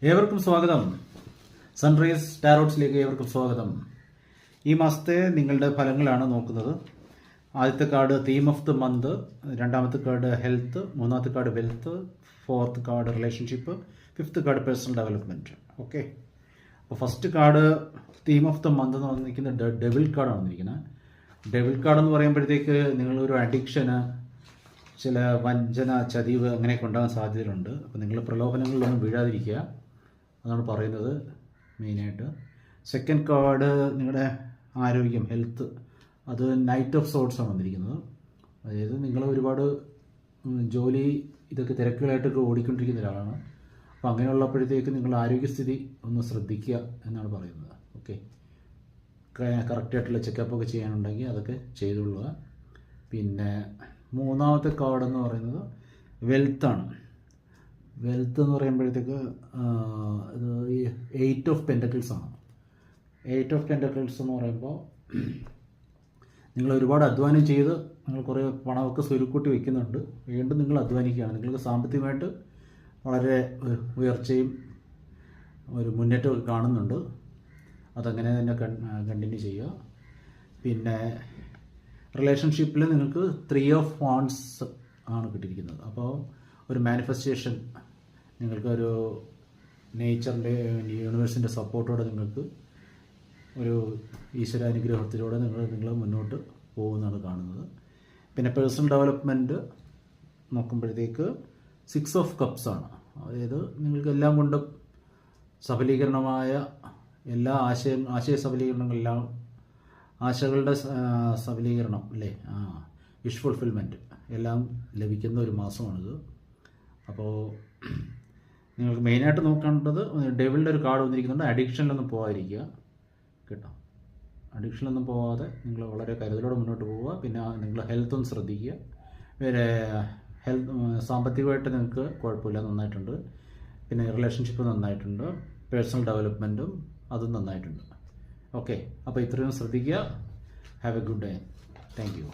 ഏവർക്കും സ്വാഗതം. സൺറൈസ് ടാരോട്ട്സിലേക്ക് ഏവർക്കും സ്വാഗതം. ഈ മാസത്തെ നിങ്ങളുടെ ഫലങ്ങളാണ് നോക്കുന്നത്. ആദ്യത്തെ card theme of the month, രണ്ടാമത്തെ കാർഡ് ഹെൽത്ത്, മൂന്നാമത്തെ card wealth, fourth card relationship, fifth card personal development. Okay, അപ്പോൾ first card theme of the month എന്ന് വന്നിരിക്കുന്നത് ഡെവിൾ കാർഡാണ് വന്നിരിക്കുന്നത്. ഡെവിൾ കാർഡ് എന്ന് പറയുമ്പോഴത്തേക്ക് നിങ്ങളൊരു അഡിക്ഷന്, ചില വഞ്ചന, ചതിവ് അങ്ങനെയൊക്കെ ഉണ്ടാകാൻ സാധ്യതയുണ്ട്. അപ്പോൾ നിങ്ങൾ പ്രലോഭനങ്ങളിലൊന്നും വീഴാതിരിക്കുക, അതാണ് പറയുന്നത് മെയിനായിട്ട്. സെക്കൻഡ് കാർഡ് നിങ്ങളുടെ ആരോഗ്യം, ഹെൽത്ത്, അത് നൈറ്റ് ഓഫ് സോർട്സാണ് വന്നിരിക്കുന്നത്. അതായത് നിങ്ങൾ ഒരുപാട് ജോലി ഇതൊക്കെ തിരക്കുകളായിട്ടൊക്കെ ഓടിക്കൊണ്ടിരിക്കുന്ന ഒരാളാണ്. അപ്പോൾ അങ്ങനെയുള്ളപ്പോഴത്തേക്ക് നിങ്ങൾ ആരോഗ്യസ്ഥിതി ഒന്ന് ശ്രദ്ധിക്കുക എന്നാണ് പറയുന്നത്. ഓക്കെ, കറക്റ്റായിട്ടുള്ള ചെക്കപ്പൊക്കെ ചെയ്യാനുണ്ടെങ്കിൽ അതൊക്കെ ചെയ്തുകൊള്ളുക. പിന്നെ മൂന്നാമത്തെ കാർഡ് എന്ന് പറയുന്നത് വെൽത്താണ്. വെൽത്ത് എന്ന് പറയുമ്പോഴത്തേക്ക് ഇത് ഈ 8 ഓഫ് പെൻറ്റക്കിൾസ് ആണ്. 8 ഓഫ് പെൻറ്റക്കിൾസ് എന്ന് പറയുമ്പോൾ നിങ്ങൾ ഒരുപാട് അധ്വാനം ചെയ്ത് നിങ്ങൾ കുറേ പണമൊക്കെ സ്വരുക്കൂട്ടി വയ്ക്കുന്നുണ്ട്. വീണ്ടും നിങ്ങൾ അധ്വാനിക്കുകയാണ്. നിങ്ങൾക്ക് സാമ്പത്തികമായിട്ട് വളരെ ഉയർച്ചയും ഒരു മുന്നേറ്റമൊക്കെ കാണുന്നുണ്ട്. അതങ്ങനെ തന്നെ കണ്ടിന്യൂ ചെയ്യുക. പിന്നെ റിലേഷൻഷിപ്പിൽ നിങ്ങൾക്ക് 3 ഓഫ് വാണ്ട്സ് ആണ് കിട്ടിയിരിക്കുന്നത്. അപ്പോൾ ഒരു മാനിഫെസ്റ്റേഷൻ, നിങ്ങൾക്കൊരു നേച്ചറിൻ്റെ, യൂണിവേഴ്സിൻ്റെ സപ്പോർട്ടോടെ നിങ്ങൾക്ക് ഒരു ഈശ്വരാനുഗ്രഹത്തിലൂടെ നിങ്ങൾ മുന്നോട്ട് പോകുന്നതാണ് കാണുന്നത്. പിന്നെ പേഴ്സണൽ ഡെവലപ്മെൻറ്റ് നോക്കുമ്പോഴത്തേക്ക് 6 ഓഫ് കപ്സ് ആണ്. അതായത് നിങ്ങൾക്ക് എല്ലാം കൊണ്ടും സഫലീകരണമായ എല്ലാ ആശയ സഫലീകരണങ്ങളെല്ലാം, ആശകളുടെ സഫലീകരണം അല്ലേ, വിഷ് ഫുൾഫിൽമെൻറ്റ് എല്ലാം ലഭിക്കുന്ന ഒരു മാസമാണിത്. അപ്പോൾ നിങ്ങൾക്ക് മെയിനായിട്ട് നോക്കേണ്ടത് ഡെവിളിൻ്റെ ഒരു കാർഡ് വന്നിരിക്കുന്നുണ്ട്. അഡിക്ഷനിലൊന്നും പോകാതിരിക്കുക കേട്ടോ. അഡിക്ഷനിലൊന്നും പോകാതെ നിങ്ങൾ വളരെ കരുതലോടെ മുന്നോട്ട് പോവുക. പിന്നെ നിങ്ങൾ ഹെൽത്തും ശ്രദ്ധിക്കുക. വേറെ സാമ്പത്തികമായിട്ട് നിങ്ങൾക്ക് കുഴപ്പമില്ല, നന്നായിട്ടുണ്ട്. പിന്നെ റിലേഷൻഷിപ്പ് നന്നായിട്ടുണ്ട്. പേഴ്സണൽ ഡെവലപ്മെൻറ്റും അതും നന്നായിട്ടുണ്ട്. ഓക്കെ, അപ്പോൾ ഇത്രയും ശ്രദ്ധിക്കുക. Have A good day. Thank you.